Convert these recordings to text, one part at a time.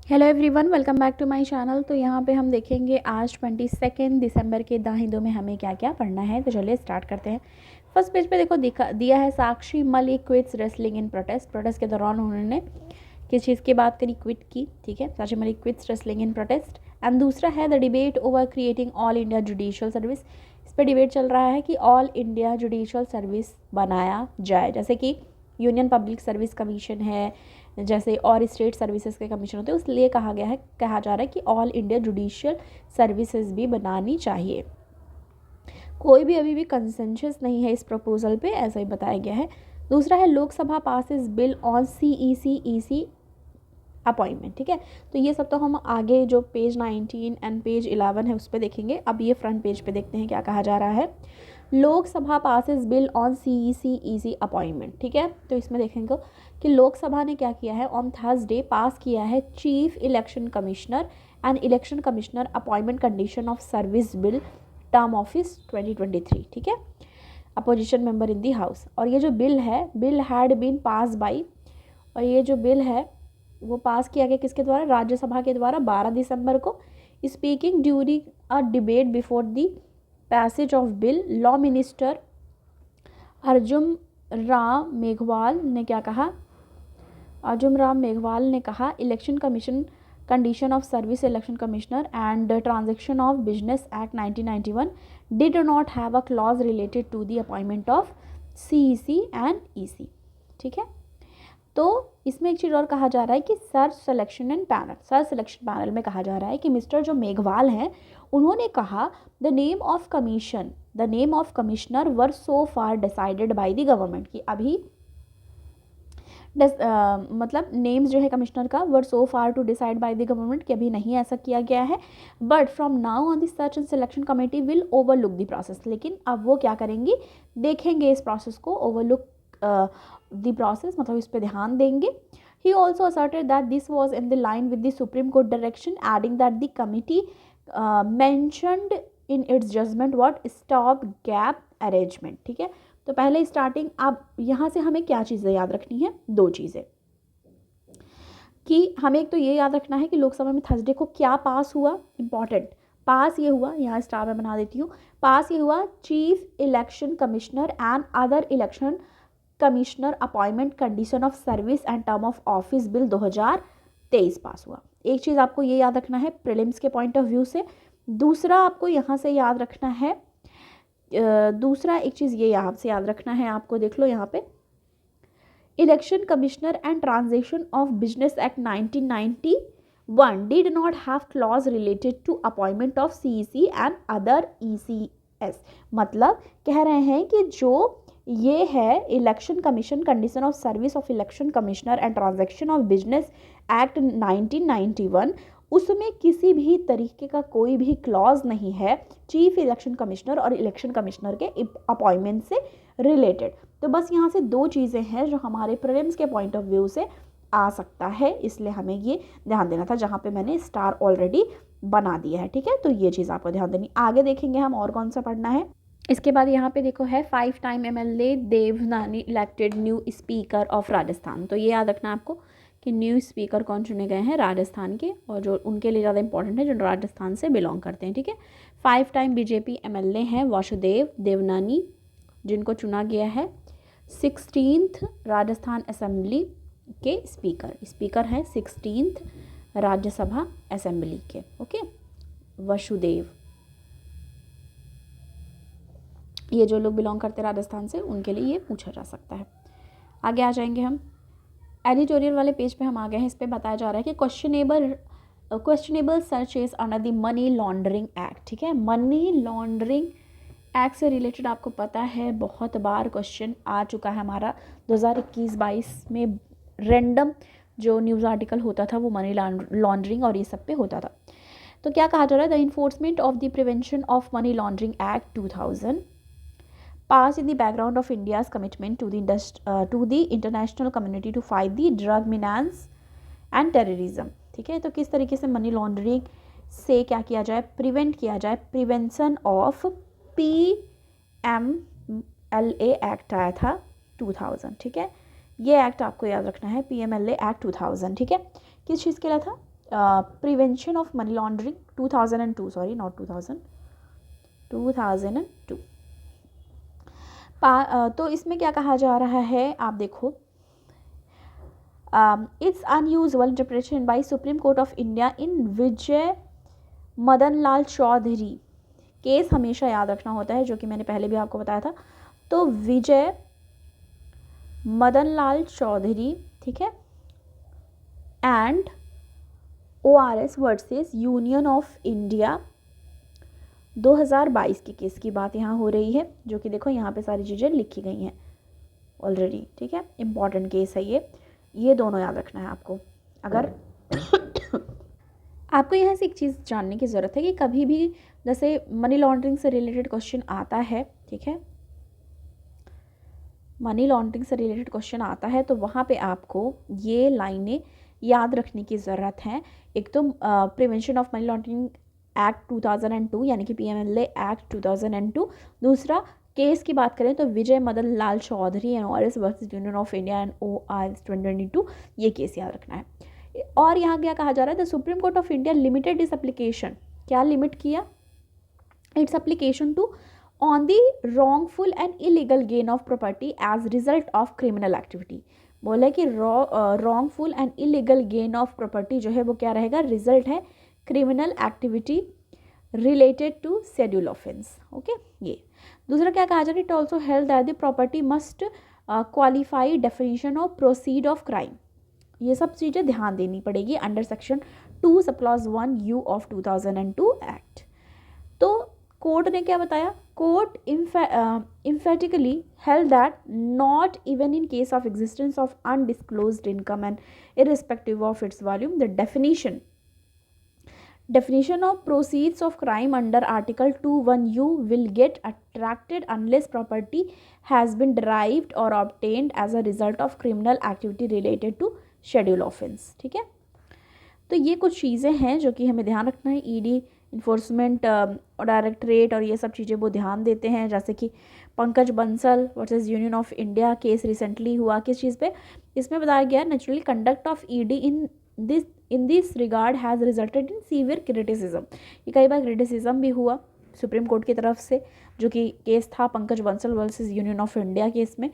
Hello everyone, welcome back to my channel. तो यहाँ पे हम देखेंगे आज 22 दिसंबर के द हिंदू में हमें क्या क्या पढ़ना है। तो चलिए स्टार्ट करते हैं। फर्स्ट पेज पे देखो दिया है Sakshi Malik quits wrestling in protest. Protest के दौरान उन्होंने किस चीज़ की बात करी? क्विट की। ठीक है, Sakshi Malik quits wrestling in protest. And दूसरा है the debate over creating all India judicial service. इस पर डिबेट चल रहा है कि ऑल इंडिया जुडिशियल सर्विस बनाया जाए, जैसे कि यूनियन पब्लिक सर्विस कमीशन है, जैसे और स्टेट सर्विसेज के कमीशन होते हैं, इसलिए कहा जा रहा है कि ऑल इंडिया जुडिशियल सर्विसेज भी बनानी चाहिए। कोई भी अभी भी कंसेंसस नहीं है इस प्रपोजल पे, ऐसा ही बताया गया है। दूसरा है Lok Sabha passes bill on CEC appointment. ठीक है, तो ये सब तो हम आगे जो पेज 19 एंड पेज 11 है उस पर देखेंगे। अब ये फ्रंट पेज पे देखते हैं क्या कहा जा रहा है। Lok Sabha passes bill on CEC appointment. ठीक है, तो इसमें देखेंगे कि लोकसभा ने क्या किया है, ऑन थर्सडे पास किया है chief election commissioner and election commissioner appointment condition of service bill term office 2023। ठीक है, opposition member in the house. और ये जो बिल है, bill had been pass by, और ये जो बिल है वो पास किया गया किसके द्वारा? राज्यसभा के द्वारा 12 दिसंबर को। Speaking during a debate before the passage of bill, law minister Arjun Ram Meghwal ने क्या कहा? अर्जुन राम मेघवाल ने कहा election commission condition of service election commissioner and transaction of business act 1991 did not have a clause related to the appointment of CEC and EC। ठीक है, तो इसमें एक चीज़ और कहा जा रहा है कि सर सिलेक्शन पैनल में कहा जा रहा है कि मिस्टर जो मेघवाल हैं उन्होंने कहा the name of commissioner were so far decided by the government, कि अभी मतलब नेम्स जो है कमिश्नर का were so far to decide by the government, कि अभी नहीं ऐसा किया गया है। But from now on the search and selection committee will overlook the process, लेकिन अब वो क्या करेंगी, देखेंगे इस प्रोसेस को, ओवरलुक द प्रोसेस मतलब इस पर ध्यान देंगे। He also asserted that this was in the line with the Supreme Court direction, adding that the committee mentioned in its judgment what stop gap arrangement। ठीक है, तो पहले स्टार्टिंग, अब यहाँ से हमें क्या चीज़ें याद रखनी है? दो चीज़ें, कि हमें एक तो ये याद रखना है कि लोकसभा में थर्सडे को क्या पास हुआ, इंपॉर्टेंट। पास ये हुआ, यहाँ स्टार में बना देती हूँ, पास ये हुआ chief election commissioner and other election commissioner appointment condition of service and term of office bill 2023 पास हुआ। एक चीज़ आपको ये याद रखना है प्रीलिम्स के पॉइंट ऑफ व्यू से। दूसरा आपको यहाँ से याद रखना है, दूसरा एक चीज़ ये यहाँ से याद रखना है आपको, देख लो यहाँ पे, election commissioner and transaction of business act 1991 did not have clause related to appointment of CEC and other ECS। मतलब कह रहे हैं कि जो ये है election commission condition of service of election commissioner and transaction of business act 1991, उसमें किसी भी तरीके का कोई भी क्लॉज नहीं है चीफ इलेक्शन कमिश्नर और इलेक्शन कमिश्नर के अपॉइंटमेंट से रिलेटेड। तो बस यहाँ से दो चीज़ें हैं जो हमारे प्रीलिम्स के पॉइंट ऑफ व्यू से आ सकता है, इसलिए हमें ये ध्यान देना था, जहाँ पे मैंने स्टार ऑलरेडी बना दिया है। ठीक है, तो ये चीज़ आपको ध्यान देनी। आगे देखेंगे हम और कौन सा पढ़ना है। इसके बाद यहाँ पे देखो है 5 time MLA Devnani elected new speaker of Rajasthan. तो ये याद रखना आपको कि न्यू स्पीकर कौन चुने गए हैं राजस्थान के, और जो उनके लिए ज़्यादा इंपॉर्टेंट है जो राजस्थान से बिलोंग करते हैं। ठीक है, 5 टाइम BJP MLA हैं वासुदेव देवनानी, जिनको चुना गया है 16th राजस्थान असेंबली के स्पीकर हैं 16th राज्यसभा असेंबली के। ओके, वासुदेव, ये जो लोग बिलोंग करते हैं राजस्थान से उनके लिए ये पूछा जा सकता है। आगे आ जाएंगे हम, एडिटोरियल वाले पेज पे हम आ गए हैं। इस पे बताया जा रहा है कि questionable searches under the money laundering act. ठीक है, मनी लॉन्ड्रिंग एक्ट से रिलेटेड आपको पता है बहुत बार क्वेश्चन आ चुका है हमारा 2021-22 में। रैंडम जो न्यूज़ आर्टिकल होता था वो मनी लॉन्ड्रिंग और ये सब पे होता था। तो क्या कहा जा रहा है, the enforcement of the prevention of money laundering act 2000 passed in the background of India's commitment to the international community to fight the drug menace and terrorism। ठीक है, तो किस तरीके से मनी लॉन्ड्रिंग से क्या किया जाए, प्रिवेंट किया जाए। प्रिवेंशन ऑफ PMLA एक्ट आया था 2000। ठीक है, ये एक्ट आपको याद रखना है, PMLA एक्ट 2000। ठीक है, किस चीज़ के लिए था? Prevention of money laundering 2002, sorry not 2002। तो इसमें क्या कहा जा रहा है, आप देखो, it's unusual interpretation by Supreme Court of India in Vijay Madan Lal Chaudhary. Case हमेशा याद रखना होता है, जो कि मैंने पहले भी आपको बताया था। तो विजय मदन लाल चौधरी, ठीक है, and ORS versus union of India 2022 के केस की बात यहाँ हो रही है, जो कि देखो यहाँ पे सारी चीज़ें लिखी गई हैं ऑलरेडी, ठीक है। इम्पॉर्टेंट केस है ये दोनों याद रखना है आपको। अगर आपको यहाँ से एक चीज़ जानने की ज़रूरत है कि कभी भी जैसे मनी लॉन्ड्रिंग से रिलेटेड क्वेश्चन आता है, ठीक है, मनी लॉन्ड्रिंग से रिलेटेड क्वेश्चन आता है, तो वहाँ पे आपको ये लाइनें याद रखने की ज़रूरत है। एक तो prevention of money laundering act 2002 यानी कि PMLA एक्ट 2002। दूसरा केस की बात करें तो Vijay Madan Lal Choudhary and ORS versus union of India and ORS 2022, ये केस याद रखना है। और यहाँ क्या कहा जा रहा है, the Supreme Court of India limited its application, क्या लिमिट किया, its application to on the wrongful and illegal gain of property as result of criminal activity. बोला कि wrongful and illegal gain of property जो है वो क्या रहेगा, result है criminal activity related to schedule offence. Okay, ये दूसरा क्या कहा जा रहा है, it also held that the property must qualify definition of proceed of crime. ये सब चीज़ें ध्यान देनी पड़ेगी under section 2 sub clause 1U of 2002 act. तो कोर्ट ने क्या बताया, court emphatically held that not even in case of existence of undisclosed income and irrespective of its volume, the definition of proceeds of crime under article 21U will get attracted unless property has been derived or obtained as a result of criminal activity related to schedule offense। ठीक है, तो ये कुछ चीज़ें हैं जो कि हमें ध्यान रखना है। ED इन्फोर्समेंट और डायरेक्टरेट और ये सब चीज़ें वो ध्यान देते हैं, जैसे कि Pankaj Bansal versus union of India case recently हुआ किस चीज़ पे, इसमें बताया गया naturally conduct of ED in this regard has resulted in severe criticism. ये कई बार क्रिटिसिज्म भी हुआ सुप्रीम कोर्ट की तरफ से, जो कि केस था Pankaj Bansal versus union of India case में।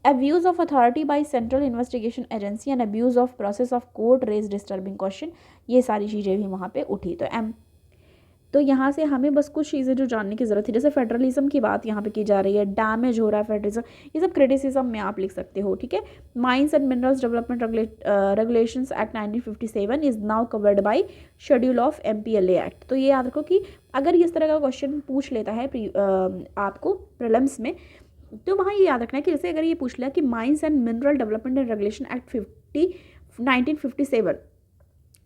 abuse of authority by central investigation agency and abuse of process of court raised disturbing question, ये सारी चीज़ें भी वहाँ पे उठी। तो यहाँ से हमें बस कुछ चीज़ें जो जानने की ज़रूरत है, जैसे फेडरलिज्म की बात यहाँ पे की जा रही है, डैमेज हो रहा है फेडरलिज्म, ये सब क्रिटिसिज्म में आप लिख सकते हो, ठीक है। Mines and minerals development regulations act 1957 is now covered by schedule of MPLA act. तो ये याद रखो कि अगर इस तरह का क्वेश्चन पूछ लेता है आपको प्रीलिम्स में, तो वहाँ ये याद रखना है कि जैसे अगर ये पूछ लिया कि mines and mineral development and regulation act 1957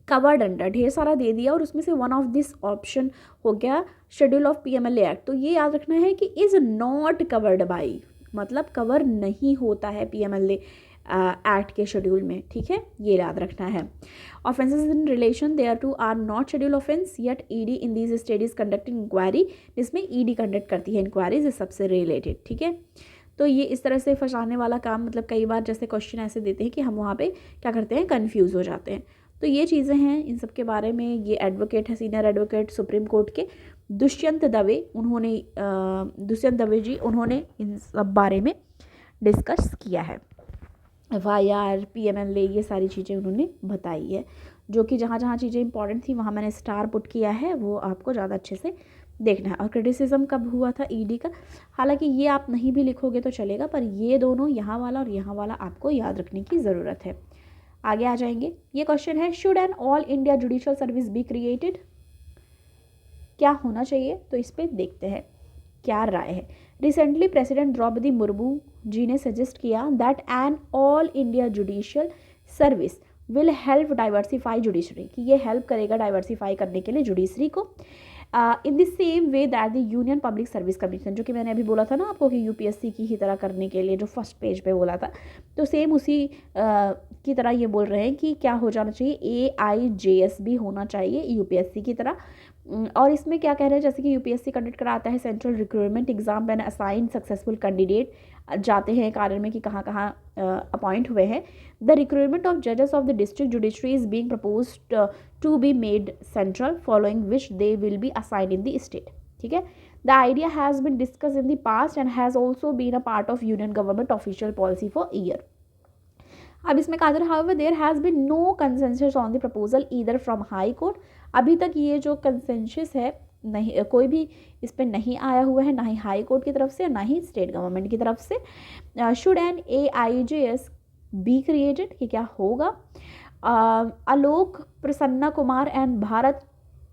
covered under, ढेर सारा दे दिया और उसमें से वन ऑफ दिस ऑप्शन हो गया शेड्यूल ऑफ PMLA एक्ट, तो ये याद रखना है कि इज़ नॉट कवर्ड बाई, मतलब कवर नहीं होता है PMLA एक्ट के शेड्यूल में, ठीक है, ये याद रखना है। Offences in relation there to are not schedule offence yet ED in these studies conducting inquiry, जिसमें ED कंडक्ट करती है इंक्वायरीज इस सबसे रिलेटेड, ठीक है। तो ये इस तरह से फंसाने वाला काम, मतलब कई बार जैसे क्वेश्चन ऐसे देते हैं कि हम वहाँ पे क्या करते हैं, कन्फ्यूज़ हो जाते हैं। तो ये चीज़ें हैं, इन सब के बारे में ये एडवोकेट है, सीनियर एडवोकेट सुप्रीम कोर्ट के दुष्यंत दवे जी, उन्होंने इन सब बारे में डिस्कस किया है। FIR PMLA ये सारी चीज़ें उन्होंने बताई है, जो कि जहाँ जहाँ चीज़ें इंपॉर्टेंट थी वहाँ मैंने स्टार पुट किया है, वो आपको ज़्यादा अच्छे से देखना है। और क्रिटिसिज्म कब हुआ था ED का, हालांकि ये आप नहीं भी लिखोगे तो चलेगा, पर ये दोनों यहाँ वाला और यहाँ वाला आपको याद रखने की ज़रूरत है। आगे आ जाएंगे, ये क्वेश्चन है, should an all India judicial service be created, क्या होना चाहिए, तो इस पर देखते हैं क्या राय है। रिसेंटली प्रेसिडेंट द्रौपदी मुर्मू जी ने सजेस्ट किया that an all India judicial service will help diversify judiciary, कि ये हेल्प करेगा डाइवर्सिफाई करने के लिए जुडिशरी को, in the same way that the union public service commission, जो कि मैंने अभी बोला था ना आपको कि UPSC की ही तरह करने के लिए, जो फर्स्ट पेज पे बोला था, तो सेम उसी की तरह ये बोल रहे हैं कि क्या हो जाना चाहिए, AIJS भी होना चाहिए UPSC की तरह। और इसमें क्या कह रहे हैं, जैसे कि UPSC कंडक्ट कराता है central recruitment exam and assign successful candidate जाते हैं कार्य में कि कहाँ कहाँ अपॉइंट हुए हैं। द रिक्रूटमेंट ऑफ जजेस of the district judiciary is being proposed to be made central following which they will be assigned in the state. ठीक है, the idea has been discuss in the past and has also been a part of union government official policy for year. अब इसमें कहा जा रहा है however there has been no consensus on the proposal either from high court. अभी तक ये जो कंसेंसस है नहीं, कोई भी इस पर नहीं आया हुआ है, ना ही हाई कोर्ट की तरफ से ना ही स्टेट गवर्नमेंट की तरफ से। Should an AIJS be created, कि क्या होगा। आलोक Prasanna Kumar and Bharat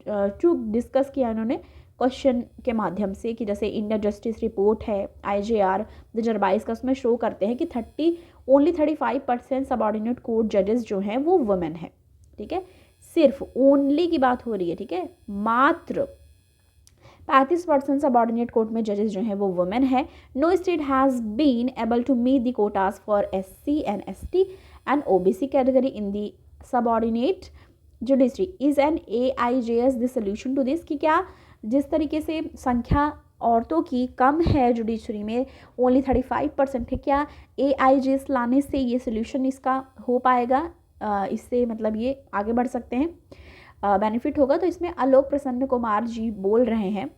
Chugh discuss किया इन्होंने क्वेश्चन के माध्यम से कि जैसे इंडिया जस्टिस रिपोर्ट है IJR 2022 का, उसमें शो करते हैं कि ओनली 35% सबऑर्डिनेट कोर्ट जजेस जो हैं वो वुमेन है। ठीक है, सिर्फ ओनली की बात हो रही है। ठीक है, मात्र 35% सबऑर्डिनेट कोर्ट में जजेस जो हैं वो वुमेन है। No state has been able to meet the quotas for SC and ST and OBC category in the subordinate judiciary. Is an AIJS the solution to this, कि क्या जिस तरीके से संख्या औरतों की कम है जुडिशरी में, ओनली 35% है, क्या AIJS लाने से ये सोल्यूशन इसका हो पाएगा, इससे मतलब ये आगे बढ़ सकते हैं, बेनिफिट होगा। तो इसमें आलोक प्रसन्न कुमार जी बोल रहे हैं।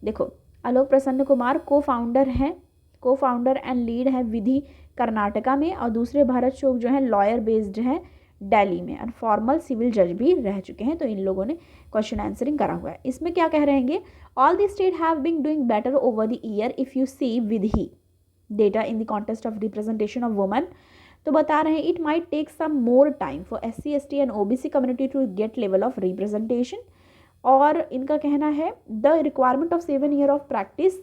देखो, आलोक प्रसन्न कुमार को फाउंडर एंड लीड है विधि कर्नाटका में, और दूसरे भरत चोग जो है लॉयर बेस्ड हैं दिल्ली में, और फॉर्मल सिविल जज भी रह चुके हैं। तो इन लोगों ने क्वेश्चन आंसरिंग करा हुआ है। इसमें क्या कह रहेंगे, all the state have been doing better over the year if you see Vidhi data in the contest of representation of women. तो बता रहे हैं it might take some more time for SC ST and OBC community to get level of representation. और इनका कहना है the requirement of 7 years of practice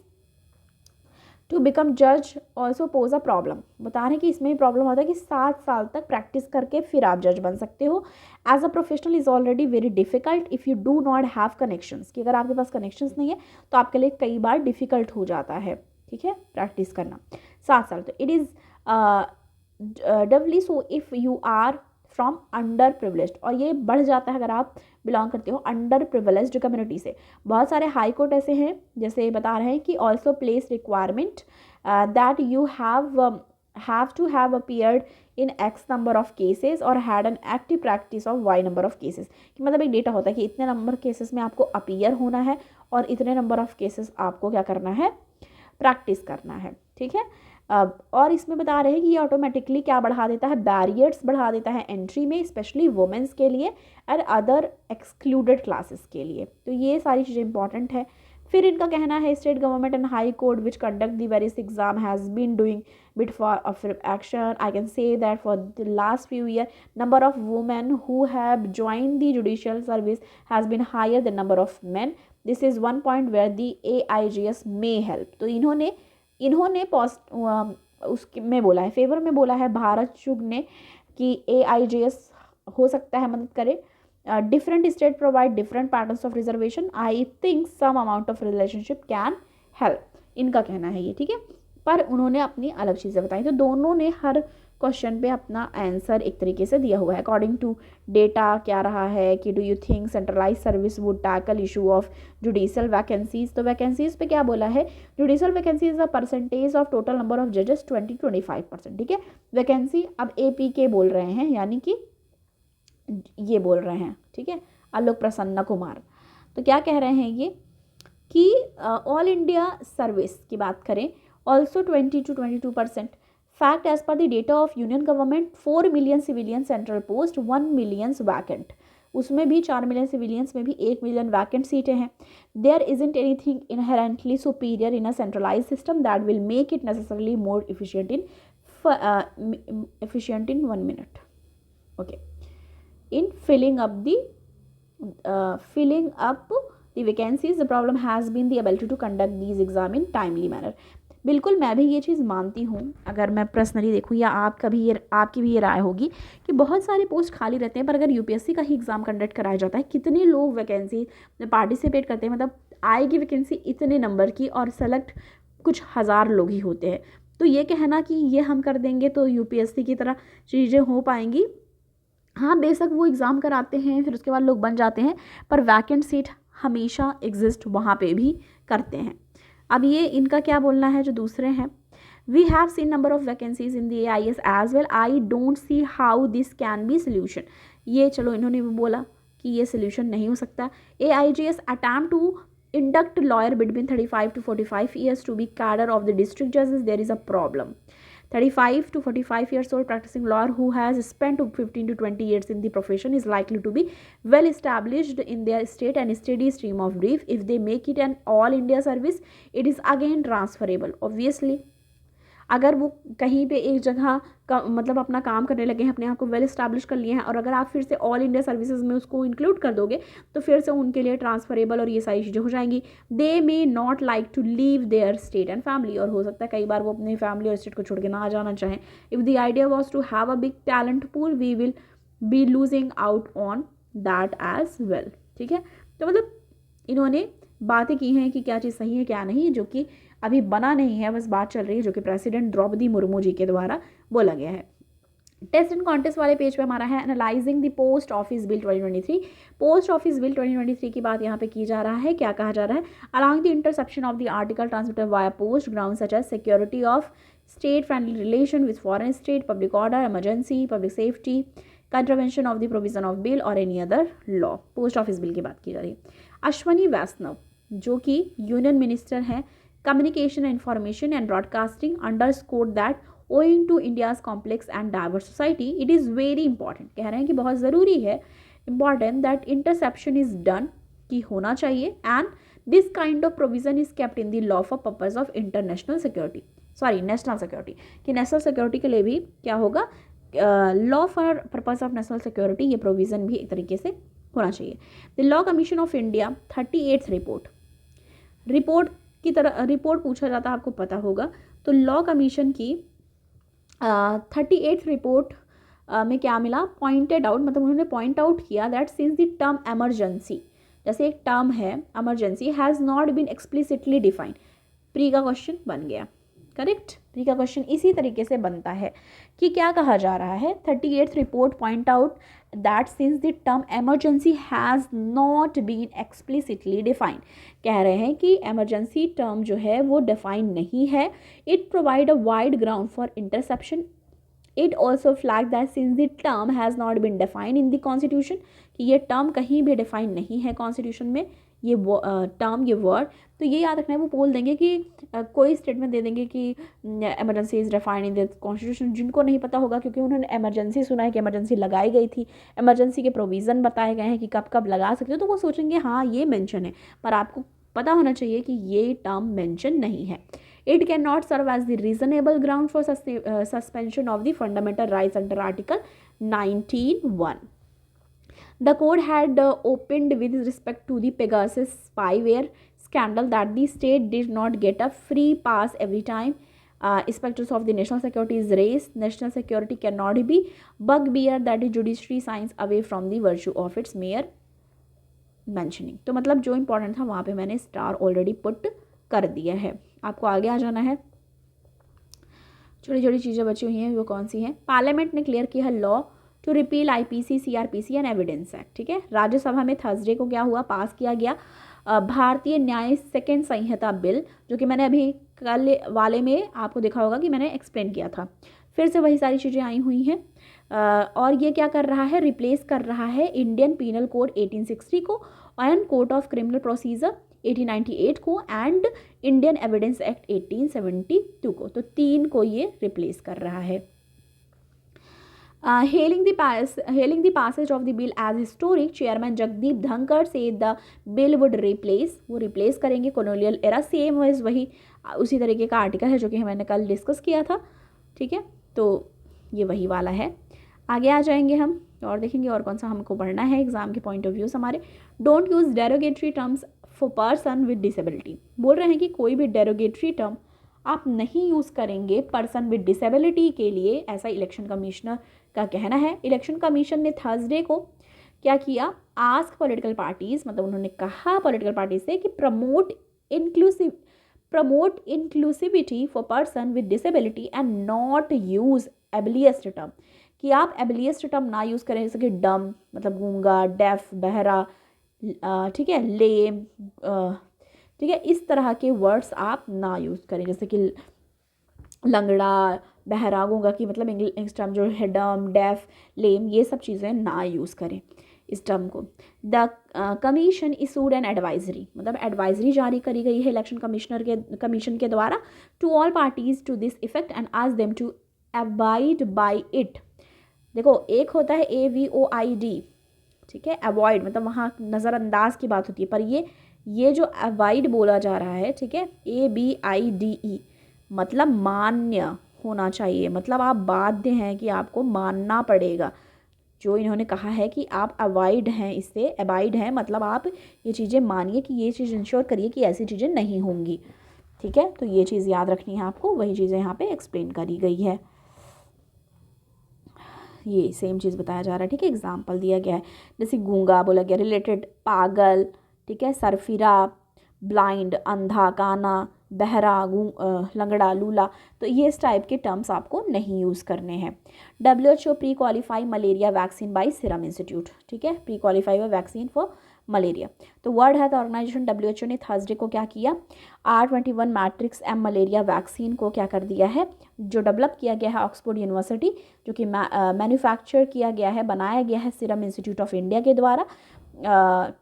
to become जज also pose a problem. बता रहे हैं कि इसमें भी प्रॉब्लम होता है कि 7 साल तक प्रैक्टिस करके फिर आप जज बन सकते हो। As a professional is already very difficult if you do not have connections, कि अगर आपके पास कनेक्शंस नहीं है तो आपके लिए कई बार डिफ़िकल्ट हो जाता है। ठीक है, प्रैक्टिस करना 7 साल। तो it is doubly so if you are from underprivileged, और ये बढ़ जाता है अगर आप बिलोंग करते हो अंडर प्रिविलेज्ड कम्युनिटी से। बहुत सारे हाई कोर्ट ऐसे हैं, जैसे बता रहे हैं कि also place requirement that you have to have appeared in X number of cases और had an active practice of Y number of cases. कि मतलब एक डेटा होता है कि इतने नंबर केसेस में आपको अपीयर होना है और इतने नंबर ऑफ केसेस आपको क्या करना है, प्रैक्टिस करना है। ठीक है, और इसमें बता रहे हैं कि ये ऑटोमेटिकली क्या बढ़ा देता है, बैरियर्स बढ़ा देता है एंट्री में, स्पेशली वुमेंस के लिए एंड अदर एक्सक्लूडेड क्लासेस के लिए। तो ये सारी चीज़ें इंपॉर्टेंट है। फिर इनका कहना है state government and high court which conduct the various exam has been doing bit for action. I can say that for the last few years, number of women who have joined the judicial service has been higher than number of men. This is one point where the AIJS may help. तो इन्होंने उसके में बोला है, favour में बोला है भारत चुग ने कि AIJS हो सकता है मदद करे। Different state provide different patterns of reservation, I think some amount of relationship can help, इनका कहना है ये। ठीक है, पर उन्होंने अपनी अलग चीज़ें बताई। तो दोनों ने हर क्वेश्चन पे अपना आंसर एक तरीके से दिया हुआ है। अकॉर्डिंग टू डेटा क्या रहा है कि do you think centralise service would tackle issue of judicial vacancies. तो वैकेंसीज पे क्या बोला है, judicial vacancies a percentage of total number of जजेस 20-25%। ठीक है, वैकेंसी अब APK बोल रहे हैं, यानी कि ये बोल रहे हैं। ठीक है, आलोक प्रसन्ना कुमार। तो क्या कह रहे हैं ये कि ऑल इंडिया सर्विस की बात करें, also 20-22%. Fact, as per the data of union government, 4 million civilian central post, 1 million vacant. उसमें भी 4 मिलियन सिविलियंस में भी 1 मिलियन वैकेंट सीटें हैं। There isn't anything inherently superior in a centralized system that will make it necessarily more efficient in 1 minute. Okay. In filling up the vacancies, the problem has been the ability to conduct these exam in timely manner. बिल्कुल मैं भी ये चीज़ मानती हूँ, अगर मैं personally देखूँ या आपकी भी ये राय होगी कि बहुत सारे पोस्ट खाली रहते हैं, पर अगर UPSC का ही एग्ज़ाम कंडक्ट कराया जाता है, कितने लोग वैकेंसी में पार्टिसिपेट करते हैं, मतलब आएगी वैकेंसी इतने नंबर की और सेलेक्ट कुछ हज़ार लोग ही होते हैं। तो ये कहना कि ये हम कर देंगे तो UPSC की तरह चीज़ें हो पाएंगी, हाँ बेशक वो एग्ज़ाम कराते हैं फिर उसके बाद लोग बन जाते हैं, पर वैकेंट सीट हमेशा एग्जिस्ट वहाँ पे भी करते हैं। अब ये इनका क्या बोलना है जो दूसरे हैं, we have seen number of vacancies in the AIS as well, I don't see how this can be solution. ये चलो इन्होंने भी बोला कि ये सोल्यूशन नहीं हो सकता। AIGS attempt to induct lawyer between 35 to 45 years to be cadre of the district judges, there is a problem. 35 to 45 years old practicing lawyer who has spent 15 to 20 years in the profession is likely to be well established in their state and steady stream of brief. If they make it an all India service, it is again transferable. Obviously, अगर वो कहीं पे एक जगह का मतलब अपना काम करने लगे हैं, अपने आप को वेल इस्टेब्लिश कर लिए हैं, और अगर आप फिर से ऑल इंडिया सर्विसेज में उसको इंक्लूड कर दोगे तो फिर से उनके लिए ट्रांसफरेबल और ये सारी चीज़ें हो जाएंगी। They may not like to leave their state and family, और हो सकता है कई बार वो अपनी फैमिली और स्टेट को छोड़ के ना जाना चाहें। If the idea was to have a big talent pool, we will be losing out on that as well. ठीक है, तो मतलब इन्होंने बातें की हैं कि क्या चीज़ सही है क्या नहीं, जो कि अभी बना नहीं है, बस बात चल रही है, जो कि प्रेसिडेंट द्रौपदी मुर्मू जी के द्वारा बोला गया है। टेस्ट एंड कॉन्टेस्ट वाले पेज पे हमारा है analysing the post office bill 2023। Post office bill 2023 की बात यहाँ पे की जा रहा है। क्या कहा जा रहा है? Along the interception of the article transmitted via post ground such as security of state friendly relation with foreign state, public order, emergency, public safety, contravention of the provision of bill और any other law. Post office bill की बात की जा रही है। अश्वनी वैष्णव जो कि union minister हैं communication information and broadcasting underscored that owing to India's complex and diverse society, it is very important, कह रहे हैं कि बहुत ज़रूरी है, important that interception is done, कि होना चाहिए, and this kind of provision is kept in the law for purpose of international security, sorry national security, कि national security के लिए भी क्या होगा, law for purpose of national security, ये provision भी एक तरीके से होना चाहिए। The Law Commission of India 38th report की तरह रिपोर्ट पूछा जाता है, आपको पता होगा, तो लॉ कमीशन की 38th रिपोर्ट में क्या मिला? पॉइंटेड आउट, मतलब उन्होंने पॉइंट आउट किया that since the term emergency, जैसे एक टर्म है emergency, has not been explicitly defined. Pre का क्वेश्चन बन गया, करेक्ट। प्री का क्वेश्चन इसी तरीके से बनता है कि क्या कहा जा रहा है? 38th report point out that since the term emergency has not been explicitly defined, कह रहे हैं कि एमरजेंसी टर्म जो है वो डिफाइन नहीं है। It provide a wide ground for interception. It also flag that since the term has not been defined in the constitution, कि ये टर्म कहीं भी डिफाइन नहीं है कॉन्स्टिट्यूशन में, ये टर्म, ये वर्ड। तो ये याद रखना है, वो बोल देंगे कि कोई स्टेटमेंट दे देंगे कि emergency is defined in the constitution, जिनको नहीं पता होगा क्योंकि उन्होंने एमरजेंसी सुना है कि एमरजेंसी लगाई गई थी, एमरजेंसी के प्रोविज़न बताए गए हैं कि कब कब लगा सकते हो, तो वो सोचेंगे हाँ ये मेंशन है, पर आपको पता होना चाहिए कि ये टर्म मेंशन नहीं है। It can not serve as the reasonable ground for suspension of the fundamental rights under article 19(1). The court had opened with respect to the Pegasus spyware scandal that the state did not get a free pass every time specters of the national security is raised. National security cannot be bugbear that the judiciary signs away from the virtue of its mere mentioning. तो मतलब जो important था वहाँ पे मैंने star already put कर दिया है, आपको आगे आ जाना है। छोटी छोटी चीज़ें बची हुई हैं, वो कौन सी हैं? पार्लियामेंट ने क्लियर किया है law to repeal IPC, CRPC and evidence act. ठीक है, राज्यसभा में थर्सडे को क्या हुआ? पास किया गया भारतीय न्याय सेकेंड संहिता बिल, जो कि मैंने अभी कल वाले में आपको देखा होगा कि मैंने एक्सप्लेन किया था। फिर से वही सारी चीज़ें आई हुई हैं, और ये क्या कर रहा है? रिप्लेस कर रहा है इंडियन पीनल कोड 1860 को and code of criminal procedure 1898 को एंड इंडियन एविडेंस एक्ट 1872 को, तो 3 को ये रिप्लेस कर रहा है। Hailing the passage of the bill as historic, Chairman Jagdeep Dhankar said the bill would replace, वो रिप्लेस करेंगे colonial era, सेम वाइज वही उसी तरीके का आर्टिकल है जो कि मैंने कल डिस्कस किया था। ठीक है, तो ये वही वाला है। आगे आ जाएंगे हम और देखेंगे और कौन सा हमको पढ़ना है एग्जाम के पॉइंट ऑफ व्यू हमारे। Don't use derogatory terms for person with disability, बोल रहे हैं कि कोई भी डेरोगेटरी टर्म आप नहीं यूज़ करेंगे पर्सन विद डिसेबिलिटी के लिए, ऐसा इलेक्शन कमिश्नर का कहना है। इलेक्शन कमीशन ने थर्सडे को क्या किया? आस्क पॉलिटिकल पार्टीज, मतलब उन्होंने कहा पॉलिटिकल पार्टी से कि promote inclusivity for person with disability and not use ableist term, कि आप एबिलियस्ड टर्म ना यूज़ करें, जैसे कि डम मतलब गूंगा, डेफ, बहरा, ठीक है, लेम, ठीक है, इस तरह के वर्ड्स आप ना यूज़ करें, जैसे कि लंगड़ा, बहरा, गूंगा की मतलब इंग्लिश टर्म जो है डम, डेफ, लेम, ये सब चीज़ें ना यूज़ करें इस टर्म को। The commission issued an advisory, मतलब एडवाइजरी जारी करी गई है इलेक्शन कमीशन के द्वारा to all parties to this effect and ask them to abide by it. देखो, एक होता है AVOID, ठीक है, अवॉइड मतलब वहाँ नज़रअंदाज की बात होती है, पर ये जो अवॉइड बोला जा रहा है, ठीक है, ABIDE, मतलब मान्य होना चाहिए, मतलब आप बाध्य हैं कि आपको मानना पड़ेगा। जो इन्होंने कहा है कि आप अवॉइड हैं, इससे अबाइड हैं, मतलब आप ये चीज़ें मानिए कि ये चीज़ इंश्योर करिए कि ऐसी चीज़ें नहीं होंगी, ठीक है। तो ये चीज़ याद रखनी है आपको, वही चीज़ें यहाँ पे एक्सप्लेन करी गई है। ये सेम चीज़ बताया जा रहा है, ठीक है, एग्जाम्पल दिया गया है। जैसे गूंगा बोला गया, रिलेटेड पागल, ठीक है, सरफिरा, ब्लाइंड, अंधा, काना, बहरा, लंगड़ा, लूला, तो ये इस टाइप के टर्म्स आपको नहीं यूज़ करने हैं। WHO pre qualify malaria vaccine by serum institute, ठीक है, pre qualify vaccine for malaria. तो वर्ल्ड हेल्थ ऑर्गेनाइजेशन WHO ने थर्सडे को क्या किया, R21 matrix M malaria vaccine को क्या कर दिया है, जो डेवलप किया गया है ऑक्सफोर्ड यूनिवर्सिटी, जो कि मैन्युफैक्चर किया गया है, बनाया गया है सीरम इंस्टीट्यूट ऑफ इंडिया के द्वारा,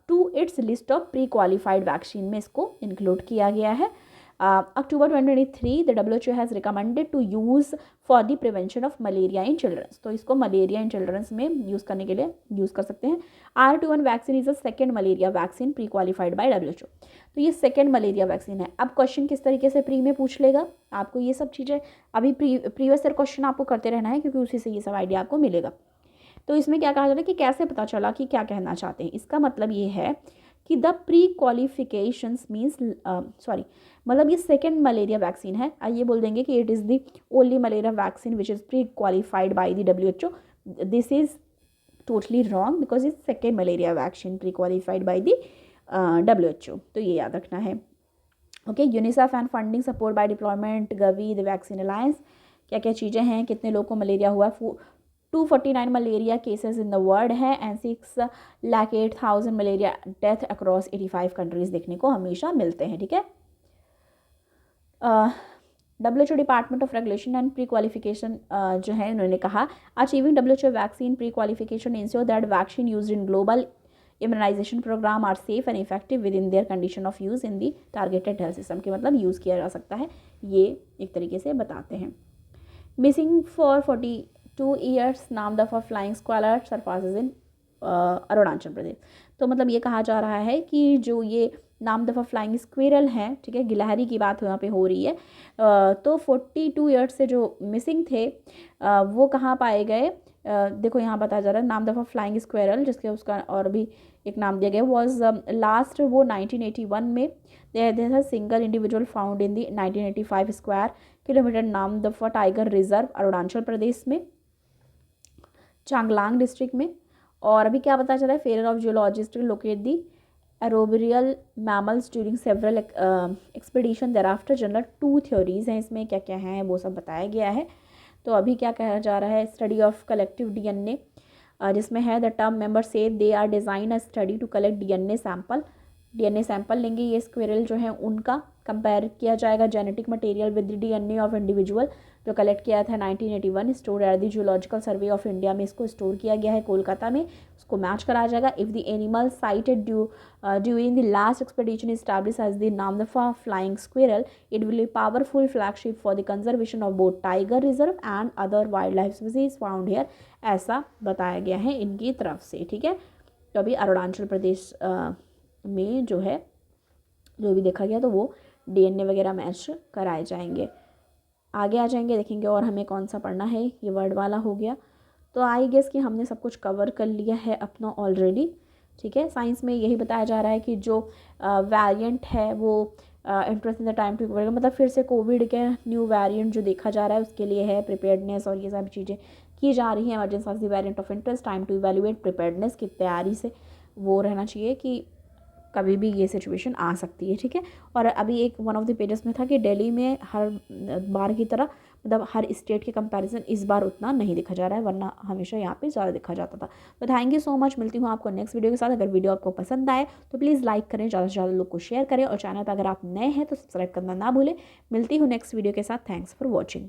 to its list of pre qualified vaccine में इसको इंक्लूड किया गया है। October 2023 the WHO has recommended to use for the prevention of malaria in children, तो इसको मलेरिया इन चिल्ड्रंस में यूज़ करने के लिए यूज़ कर सकते हैं। R21 vaccine is a second malaria vaccine pre qualified by WHO, तो ये सेकेंड मलेरिया वैक्सीन है। अब क्वेश्चन किस तरीके से प्री में पूछ लेगा, आपको ये सब चीज़ें अभी प्रीवियस ईयर क्वेश्चन आपको करते रहना है, क्योंकि उसी से ये सब आइडिया आपको मिलेगा। तो इसमें क्या कहा जा रहा है कि कैसे पता चला कि क्या कहना चाहते हैं, इसका मतलब ये है कि द प्री क्वालिफिकेशंस मीन्स मतलब ये सेकेंड मलेरिया वैक्सीन है। आइए बोल देंगे कि it is the only malaria vaccine which is pre qualified by the WHO। This is totally wrong because is second malaria vaccine pre qualified by the WHO, तो ये याद रखना है। Okay, UNICEF and funding support bye deployment, Gavi, the vaccine alliance, क्या क्या चीज़ें हैं, कितने लोगों को मलेरिया हुआ, 249 malaria cases in the world है and 6,08,000 malaria death across 85 countries देखने को हमेशा मिलते हैं, ठीक है। WHO department of regulation and pre qualification जो है उन्होंने कहा, achieving WHO vaccine pre qualification ensure that vaccine used in global immunisation programme are safe and effective within their condition of use in the targeted health system, के मतलब use किया जा सकता है, ये एक तरीके से बताते हैं। मिसिंग फॉर 42 ईयर्स, नाम दफ़ा फ्लाइंग स्क्वालर सरफासेस इन अरुणाचल प्रदेश, तो मतलब ये कहा जा रहा है कि जो ये नाम दफ़ा फ्लाइंग स्क्विरल हैं, ठीक है, गिलहरी की बात यहाँ पे हो रही है, तो 42 ईयर्स से जो मिसिंग थे वो कहाँ पाए गए, देखो यहाँ बताया जा रहा है नाम दफ़ा फ्लाइंग स्क्विरल, जिसके उसका और भी एक नाम दिया गया, वॉज लास्ट वो 1981 में, there single individual found in the 1985 square kilometre Namdapha tiger reserve Arunachal Pradesh में, चांगलांग डिस्ट्रिक्ट में। और अभी क्या पता चला है, fair of geologist locate the arboreal mammals during several expedition thereafter, general 2 theories हैं इसमें, क्या क्या हैं वो सब बताया गया है। तो अभी क्या कहा जा रहा है, स्टडी ऑफ कलेक्टिव DNA, जिसमें है द टर्म मेंबर से they are design a study to collect DNA sample लेंगे ये स्क्विरल जो है उनका, कंपेयर किया जाएगा genetic material with DNA of individual जो कलेक्ट किया था 1981, store at the zoological survey of India में इसको स्टोर किया गया है कोलकाता में, उसको मैच कराया जाएगा। If the animal sighted during the last expedition establish as the Namdapha flying squirrel, it will be powerful flagship for the conservation of both tiger reserve and other wild life species found here, ऐसा बताया गया है इनकी तरफ से, ठीक है। तो अभी अरुणाचल प्रदेश में जो है जो भी देखा गया तो वो DNA वगैरह मैच कराए जाएंगे। आगे आ जाएंगे, देखेंगे और हमें कौन सा पढ़ना है, ये वर्ड वाला हो गया। तो आई गेस कि हमने सब कुछ कवर कर लिया है अपना ऑलरेडी, ठीक है। साइंस में यही बताया जा रहा है कि जो वेरिएंट है वो interest in the time to, मतलब फिर से कोविड के न्यू वेरिएंट जो देखा जा रहा है उसके लिए है प्रिपेयर्डनेस, और ये सब चीज़ें की जा रही हैं। Emergency of the variant of interest, time to evaluate, preparedness की तैयारी से वो रहना चाहिए कि कभी भी ये सिचुएशन आ सकती है, ठीक है। और अभी एक वन ऑफ द पेजेस में था कि दिल्ली में हर बार की तरह मतलब हर स्टेट के कंपैरिजन इस बार उतना नहीं दिखा जा रहा है, वरना हमेशा यहाँ पे ज़्यादा दिखा जाता था। तो थैंक यू सो मच, मिलती हूँ आपको नेक्स्ट वीडियो के साथ। अगर वीडियो आपको पसंद आए तो प्लीज़ लाइक करें, ज़्यादा से ज़्यादा लोग को शेयर करें, और चैनल पर अगर आप नए हैं तो सब्सक्राइब करना ना भूलें। मिलती हूँ नेक्स्ट वीडियो के साथ। Thanks for watching.